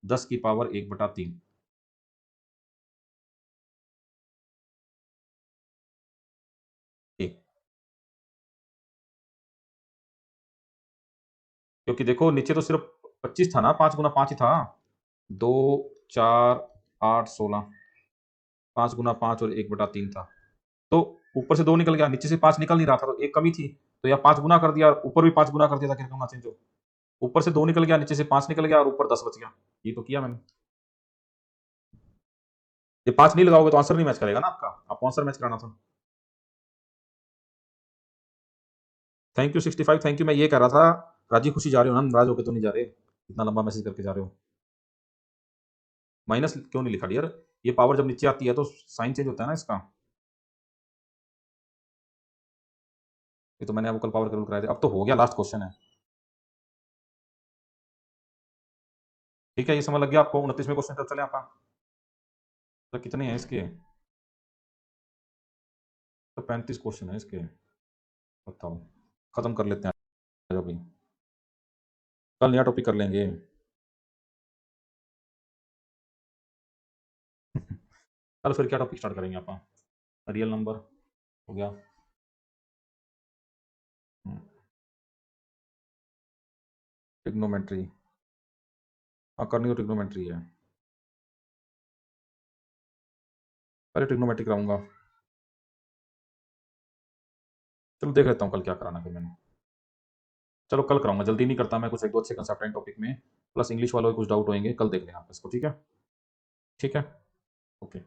10 की पावर 1/3। ठीक, क्योंकि देखो नीचे तो सिर्फ 25 था ना, 5 गुना 5 ही था। 2 4 8 16, 5 गुना 5 और 1/3 था, तो ऊपर से 2 निकल गया, नीचे से 5 निकल नहीं रहा था, तो एक कमी थी, तो या 5 गुना कर दिया, ऊपर भी 5 गुना कर दिया ताकि रकम ना चेंज हो। ऊपर से 2 निकल गया, नीचे से 5 निकल गया और ऊपर 10 बच गया। ये तो किया मैंने। ये 5 नहीं लगाओगे तो आंसर नहीं मैच करेगा ना आपका, आपको आंसर मैच कराना था। Thank you 65, thank you. मैं ये कह रहा था, राजी खुशी जा रहे हो ना, नाराज होके तो नहीं जा रहे, इतना लंबा मैसेज करके जा रहे हो। माइनस क्यों नहीं लिखा डियर, ये पावर जब नीचे आती है तो साइन चेंज होता है ना इसका। ये तो मैंने आपको कल पावर के रूल कराए थे। अब तो हो गया, लास्ट क्वेश्चन है। ठीक है, ये समझ लग गया आपको। 29वें क्वेश्चन कब चले आपका, तो कितने हैं इसके, तो 35 क्वेश्चन है इसके। बताओ, खत्म कर लेते हैं अभी, कल नया टॉपिक कर लेंगे। कल फिर क्या टॉपिक स्टार्ट करेंगे आप, रियल नंबर हो गया। ट्रिग्नोमेट्री, हाँ करनी तो ट्रिग्नोमेट्री है, पहले ट्रिग्नोमेट्री कराऊंगा। चलो देख लेता हूँ कल क्या कराना फिर मैंने। चलो कल कराऊंगा, जल्दी नहीं करता मैं, कुछ एक दो अच्छे कंसेप्ट हैं टॉपिक में, प्लस इंग्लिश वालों के कुछ डाउट होंगे, कल देख लेंगे आप इसको। ठीक है, ठीक है, ओके।